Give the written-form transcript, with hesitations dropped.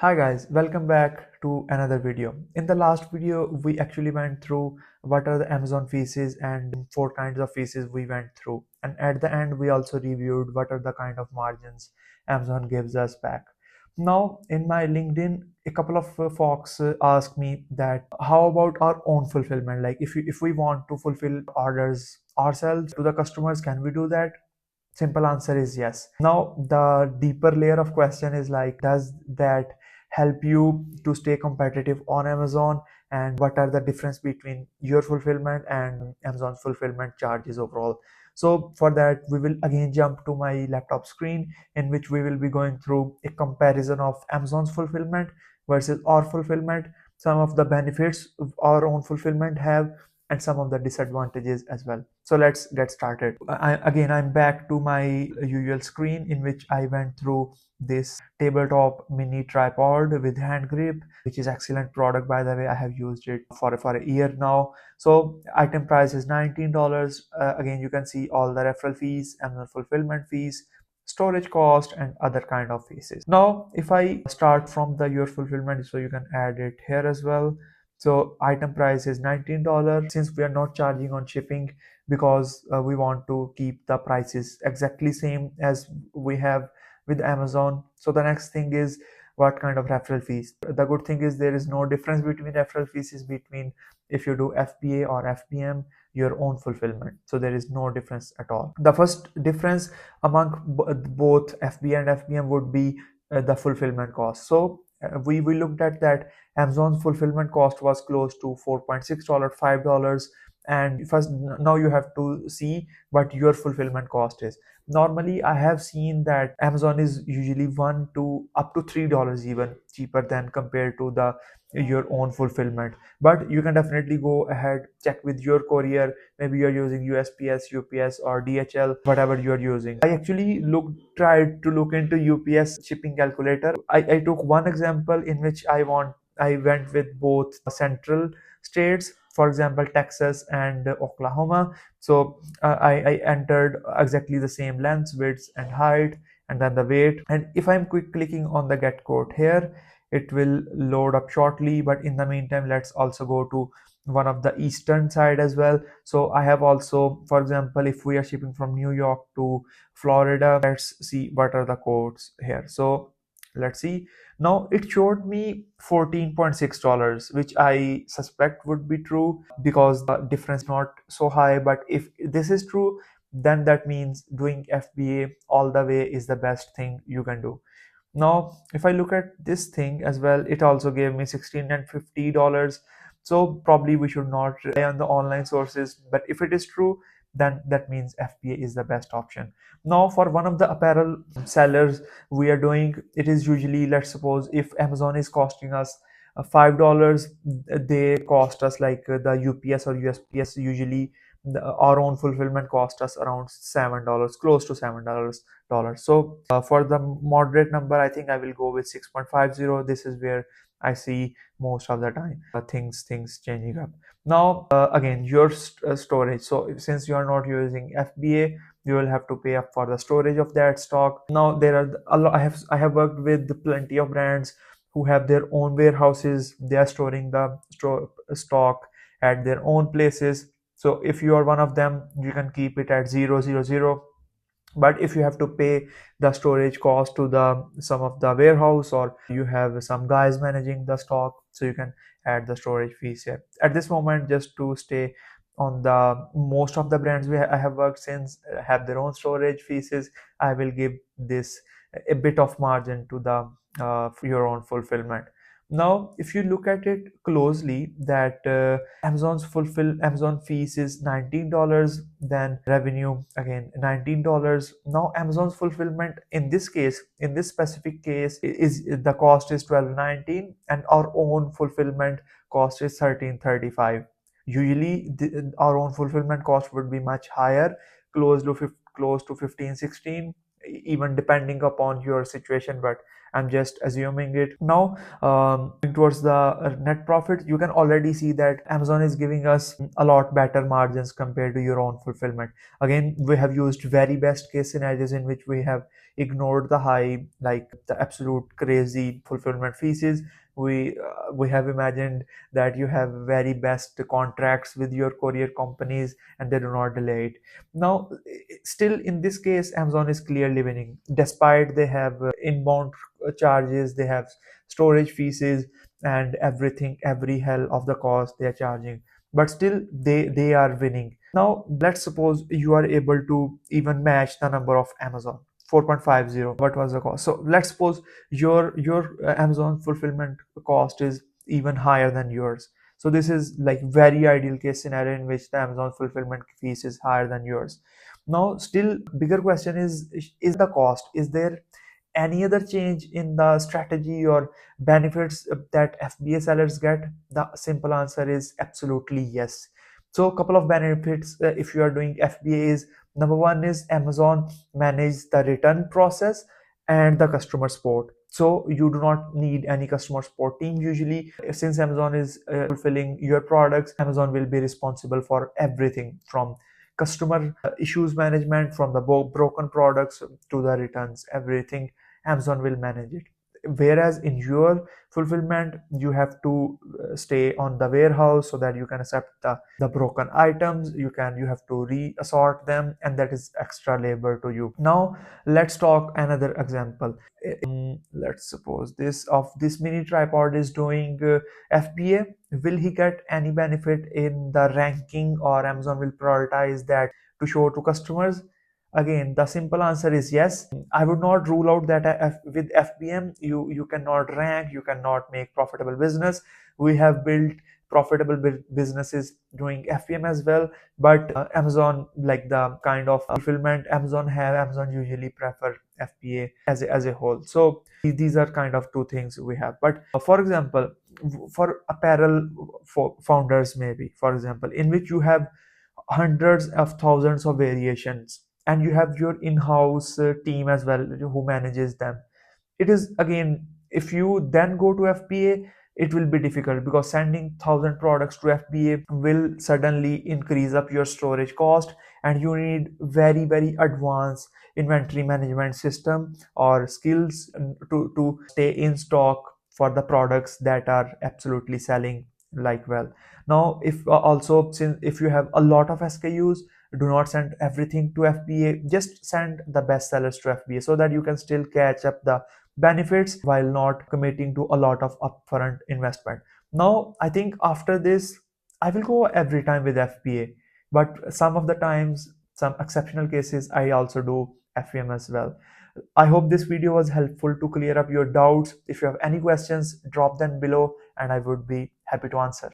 Hi guys, welcome back to another video. In the last video, we actually went through what are the Amazon fees and four kinds of fees we went through. And at the end, we also reviewed what are the kind of margins Amazon gives us back. Now, in my LinkedIn, a couple of folks asked me that how about our own fulfillment? Like if we want to fulfill orders ourselves to the customers, can we do that? Simple answer is yes. Now the deeper layer of question is like, does that help you to stay competitive on Amazon, and what are the difference between your fulfillment and Amazon's fulfillment charges overall? So for that, we will again jump to my laptop screen, in which we will be going through a comparison of Amazon's fulfillment versus our fulfillment, some of the benefits our own fulfillment have, and some of the disadvantages as well. So let's get started. I'm back to my usual screen, in which I went through this tabletop mini tripod with hand grip, which is excellent product, by the way. I have used it for a year now. So item price is $19. Again, you can see all the referral fees, Amazon fulfillment fees, storage cost, and other kind of fees. Now if I start from the your fulfillment, so you can add it here as well. So item price is $19. Since we are not charging on shipping, because we want to keep the prices exactly same as we have with Amazon. So the next thing is what kind of referral fees. The good thing is there is no difference between referral fees is between if you do FBA or FBM, your own fulfillment. So there is no difference at all. The first difference among both FBA and FBM would be the fulfillment cost. So we looked at that Amazon's fulfillment cost was close to $4.6, $5. And first, now you have to see what your fulfillment cost is. Normally, I have seen that Amazon is usually $1 to up to $3 even cheaper than compared to the your own fulfillment. But you can definitely go ahead, check with your courier. Maybe you're using USPS, UPS, or DHL, whatever you're using. I actually tried to look into UPS shipping calculator. I took one example in which I went with both central states, for example Texas and Oklahoma. So I entered exactly the same lengths, widths, and height, and then the weight. And if I'm clicking on the get quote here, it will load up shortly. But in the meantime, let's also go to one of the eastern side as well. So I have also, for example, if we are shipping from New York to Florida, let's see what are the quotes here. So let's see. Now it showed me $14.6, which I suspect would be true because the difference not so high. But if this is true, then that means doing FBA all the way is the best thing you can do. Now if I look at this thing as well, it also gave me $16 and $50. So probably we should not rely on the online sources, but if it is true, then that means FBA is the best option. Now for one of the apparel sellers we are doing, it is usually, let's suppose if Amazon is costing us $5, they cost us like the UPS or USPS usually our own fulfillment cost us around $7, close to $7. So for the moderate number, I think I will go with 6.50. This is where I see most of the time things changing up. Now again, your storage. So since you are not using FBA, you will have to pay up for the storage of that stock. Now there are a lot. I have worked with plenty of brands who have their own warehouses. They are storing the stock at their own places. So if you are one of them, you can keep it at 000. But if you have to pay the storage cost to the some of the warehouse, or you have some guys managing the stock, so you can add the storage fees here. At this moment, just to stay on the most of the brands I have worked since have their own storage fees, I will give this a bit of margin to the your own fulfillment. Now if you look at it closely, that Amazon fees is $19, then revenue again $19. Now Amazon's fulfillment in this case, in this specific case, is the cost is $12.19, and our own fulfillment cost is $13.35. Usually our own fulfillment cost would be much higher, close to 15, 16, even depending upon your situation, but I'm just assuming it. Now towards the net profit, you can already see that Amazon is giving us a lot better margins compared to your own fulfillment. Again, we have used very best case scenarios in which we have ignored the high, like the absolute crazy fulfillment fees. We have imagined that you have very best contracts with your courier companies and they do not delay it. Now, still in this case, Amazon is clearly winning, despite they have inbound charges, they have storage fees and everything, every hell of the cost they are charging, but still they are winning. Now let's suppose you are able to even match the number of Amazon 4.50. What was the cost? So let's suppose your Amazon fulfillment cost is even higher than yours. So this is like very ideal case scenario in which the Amazon fulfillment fees is higher than yours. Now still bigger question is the cost, is there any other change in the strategy or benefits that FBA sellers get? The simple answer is absolutely yes. So a couple of benefits if you are doing FBA is, number one is Amazon manage the return process and the customer support. So you do not need any customer support team usually. Since Amazon is fulfilling your products, Amazon will be responsible for everything from customer issues management, from the broken products to the returns, everything Amazon will manage it. Whereas in your fulfillment, you have to stay on the warehouse so that you can accept the broken items. You have to re-assort them, and that is extra labor to you. Now let's talk another example. Let's suppose this mini tripod is doing FBA. Will he get any benefit in the ranking, or Amazon will prioritize that to show to customers? Again, the simple answer is yes. I would not rule out that with FBM, you cannot rank, you cannot make profitable business. We have built profitable businesses doing FBM as well, but Amazon, like the kind of fulfillment Amazon usually prefer FBA as a whole. So these are kind of two things we have. But for example, for apparel founders, maybe for example, in which you have hundreds of thousands of variations and you have your in-house team as well who manages them. It is again, if you then go to FBA, it will be difficult because sending 1,000 products to FBA will suddenly increase up your storage cost, and you need very advanced inventory management system or skills to stay in stock for the products that are absolutely selling like well. Now if also, since if you have a lot of SKUs, do not send everything to FBA, just send the best sellers to FBA so that you can still catch up the benefits while not committing to a lot of upfront investment. Now I think after this I will go every time with FBA, but some of the times, some exceptional cases, I also do FBM as well. I hope this video was helpful to clear up your doubts. If you have any questions, drop them below and I would be happy to answer.